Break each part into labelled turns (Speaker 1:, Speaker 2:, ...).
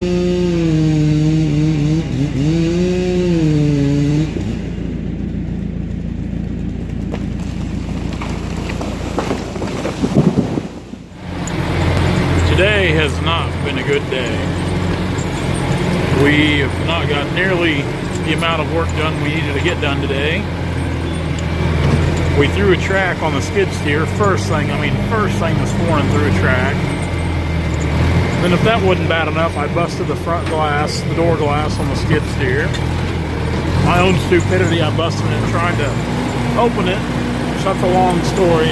Speaker 1: Today has not been a good day. We have not got nearly the amount of work done we needed to get done today. We threw a track on the skid steer first thing this morning, threw a track. Then if that wasn't bad enough, I busted the front glass, the door glass on the skid steer. My own stupidity, I busted it trying to open it. Such a long story.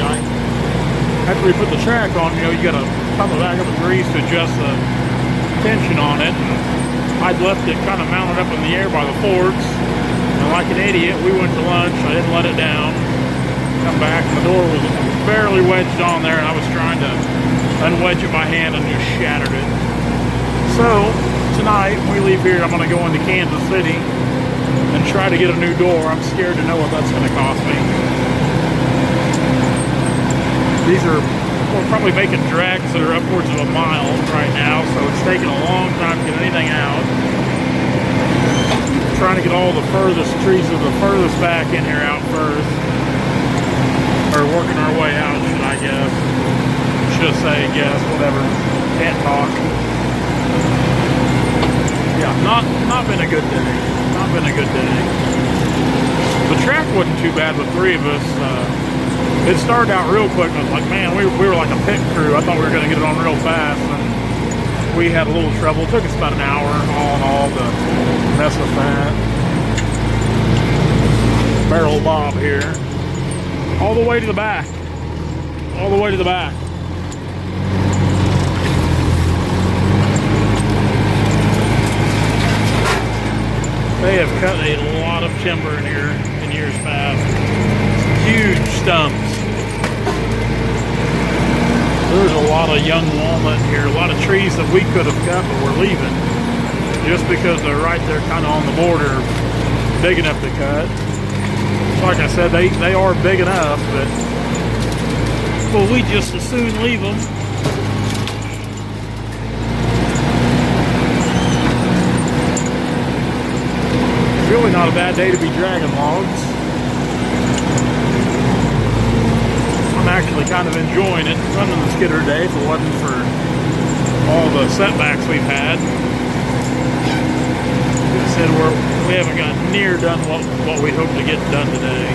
Speaker 1: After we put the track on, you gotta pump it back up with grease to adjust the tension on it. I'd left it kind of mounted up in the air by the forks, and like an idiot, we went to lunch. I didn't let it down. Come back, and the door was barely wedged on there, and I was trying to unwedge it by hand and just shattered it. So tonight, when we leave here, I'm gonna go into Kansas City and try to get a new door. I'm scared to know what that's gonna cost me. We're probably making drags that are upwards of a mile right now, so it's taking a long time to get anything out. Trying to get all the furthest trees of the furthest back in here out first. Or working our way out, I guess. Should say guess, whatever. Can't talk. Yeah, not been a good day. Not been a good day. The track wasn't too bad with three of us. It started out real quick. I was like, man, we were like a pit crew. I thought we were going to get it on real fast, and we had a little trouble. It took us about an hour, all in all, to mess with that. Barrel Bob here. All the way to the back. All the way to the back. They have cut a lot of timber in here in years past. Huge stumps. There's a lot of young walnut here, a lot of trees that we could have cut but we're leaving just because they're right there kind of on the border, big enough to cut. Like I said, they are big enough, but we just as soon leave them. It's really not a bad day to be dragging logs. I'm actually kind of enjoying it, running the skidder today, if it wasn't for all the setbacks we've had. Like I said, we haven't got near done what we hope to get done today.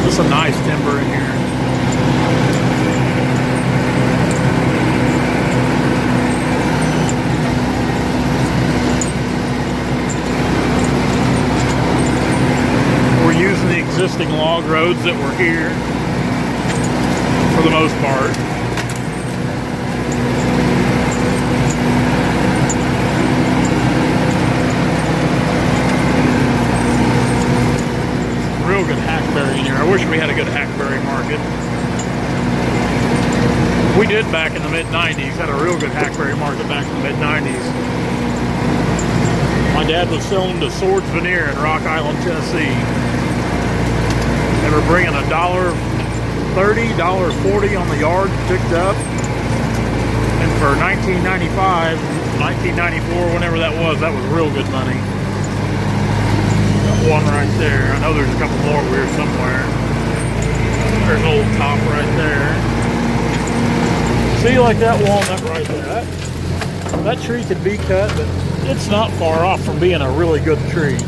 Speaker 1: There's some nice timber in here. Using the existing log roads that were here for the most part. Real good hackberry in here. I wish we had a good hackberry market. We did back in the mid-90s, had a real good hackberry market back in the mid-90s. My dad was selling to Swords Veneer in Rock Island, Tennessee. They were bringing $1.30, $1.40 on the yard picked up. And for 1995, 1994, whenever that was real good money. Got one right there. I know there's a couple more here somewhere. There's an old top right there. See, like that walnut right there. That tree could be cut, but it's not far off from being a really good tree.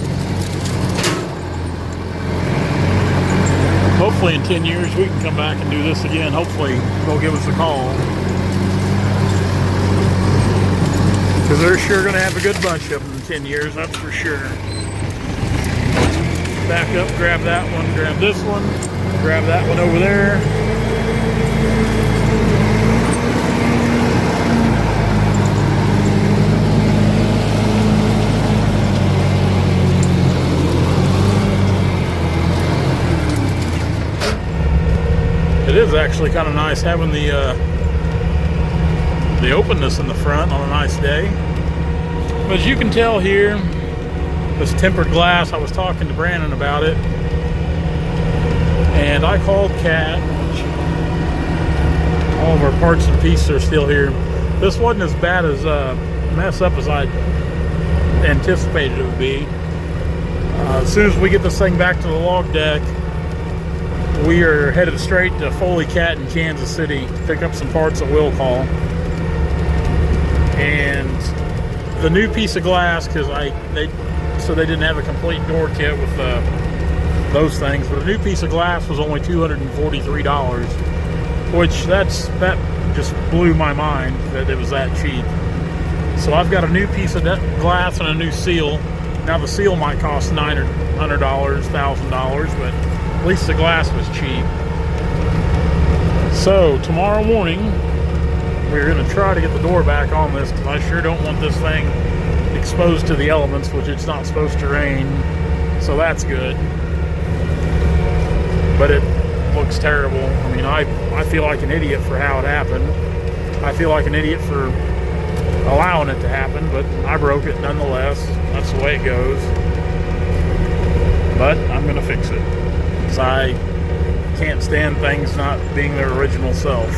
Speaker 1: Hopefully in 10 years we can come back and do this again. Hopefully they'll give us a call. Because they're sure going to have a good bunch of them in 10 years, that's for sure. Back up, grab that one, grab this one, grab that one over there. It is actually kind of nice having the openness in the front on a nice day. But as you can tell here, this tempered glass, I was talking to Brandon about it, and I called Cat of our parts and pieces are still here. This wasn't as bad as mess up as I anticipated it would be. As soon as we get this thing back to the log deck, we are headed straight to Foley Cat in Kansas City to pick up some parts that will call. And the new piece of glass, because they didn't have a complete door kit with those things, but a new piece of glass was only $243, which that just blew my mind that it was that cheap. So I've got a new piece of glass and a new seal. Now the seal might cost $900, $1,000, but at least the glass was cheap. So tomorrow morning, we're going to try to get the door back on this, because I sure don't want this thing exposed to the elements, which it's not supposed to rain, so that's good. But it looks terrible. I mean, I feel like an idiot for how it happened. I feel like an idiot for allowing it to happen, but I broke it nonetheless. That's the way it goes. But I'm going to fix it, because I can't stand things not being their original self.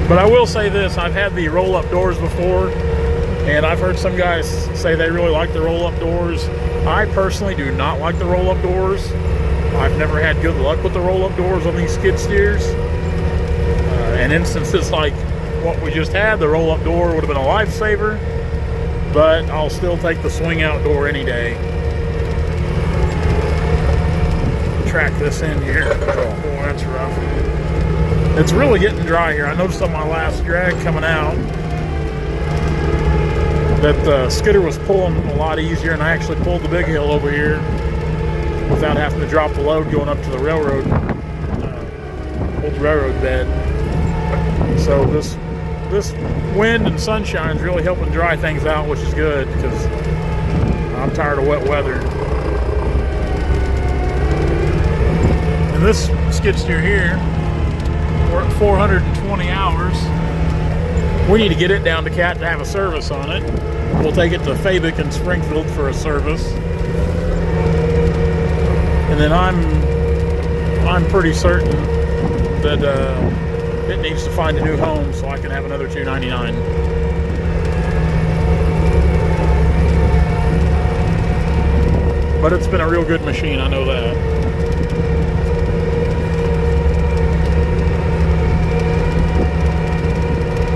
Speaker 1: But I will say this, I've had the roll-up doors before, and I've heard some guys say they really like the roll-up doors. I personally do not like the roll-up doors. I've never had good luck with the roll-up doors on these skid steers. In instances like what we just had, the roll-up door would have been a lifesaver, but I'll still take the swing-out door any day. Track this in here. Oh, boy, that's rough. It's really getting dry here. I noticed on my last drag coming out that the skidder was pulling a lot easier, and I actually pulled the big hill over here without having to drop the load going up to the railroad, old railroad bed. So this wind and sunshine is really helping dry things out, which is good, because I'm tired of wet weather. And this skid steer here, we're at 420 hours. We need to get it down to Cat to have a service on it. We'll take it to Fabic in Springfield for a service. And then I'm pretty certain that it needs to find a new home so I can have another $299. But it's been a real good machine, I know that.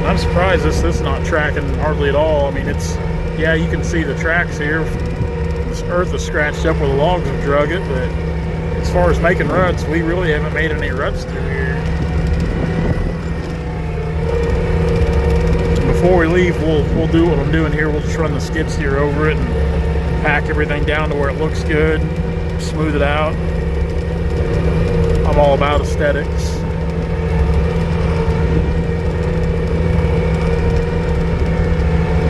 Speaker 1: I'm surprised this is not tracking hardly at all. I mean, yeah, you can see the tracks here. This earth is scratched up where the logs have drug it, but as far as making ruts, we really haven't made any ruts through here. Before we leave, we'll do what I'm doing here. We'll just run the skid steer over it and pack everything down to where it looks good, smooth it out. I'm all about aesthetics.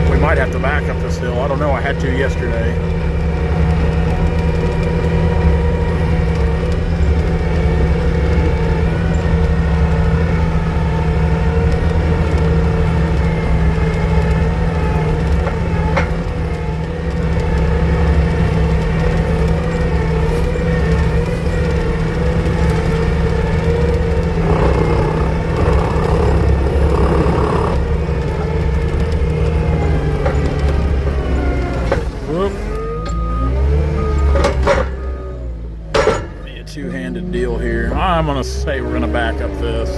Speaker 1: We might have to back up this hill. I don't know, I had to yesterday. Two-handed deal here. I'm gonna say we're gonna back up this.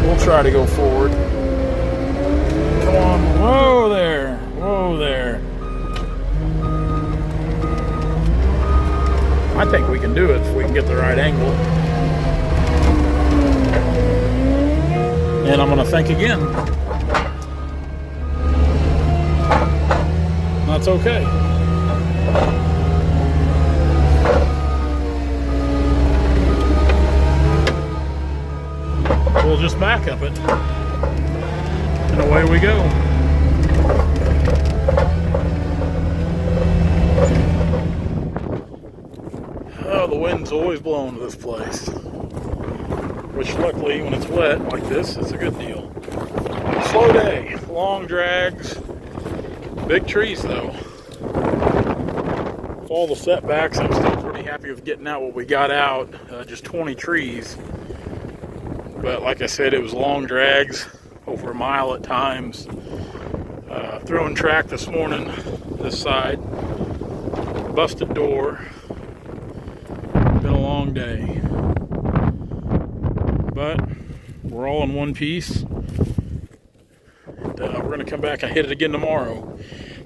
Speaker 1: We'll try to go forward. Come on. Whoa there. Whoa there. I think we can do it if we can get the right angle. And I'm gonna think again. That's okay. We'll just back up it, and away we go. Oh, the wind's always blowing to this place, which luckily when it's wet like this, it's a good deal. Slow day, long drags, big trees though. With all the setbacks, I'm still pretty happy with getting out what we got out, just 20 trees. But like I said, it was long drags, over a mile at times. Throwing track this morning, this side. Busted door. Been a long day. But we're all in one piece. And, we're going to come back and hit it again tomorrow.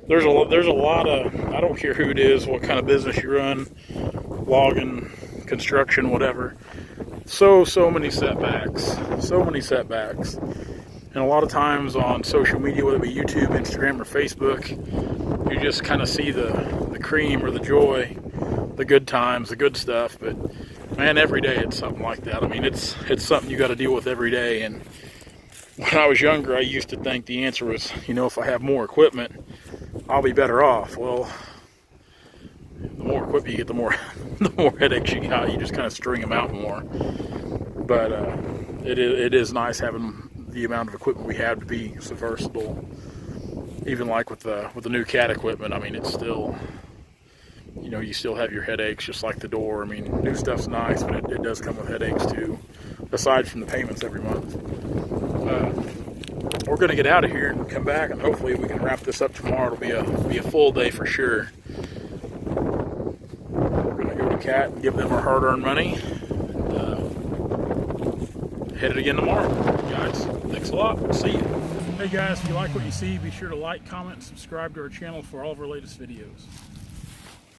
Speaker 1: There's a lot of, I don't care who it is, what kind of business you run, logging, construction, whatever. So many setbacks. So many setbacks. And a lot of times on social media, whether it be YouTube, Instagram, or Facebook, you just kind of see the cream or the joy, the good times, the good stuff. But man, every day it's something like that. I mean, it's something you got to deal with every day. And when I was younger, I used to think the answer was, you know, if I have more equipment, I'll be better off. Well, the more equipment you get, the more headaches you got. You just kind of string them out more. But it is nice having the amount of equipment we have to be so versatile. Even like with the new CAT equipment, I mean, it's still, you know, you still have your headaches, just like the door. I mean, new stuff's nice, but it does come with headaches too, aside from the payments every month. We're going to get out of here and come back, and hopefully we can wrap this up tomorrow. It'll be a full day for sure. We're going to go to CAT and give them our hard-earned money. Hit it again tomorrow. Guys, thanks a lot. We'll see you. Hey guys, if you like what you see, be sure to like, comment, and subscribe to our channel for all of our latest videos.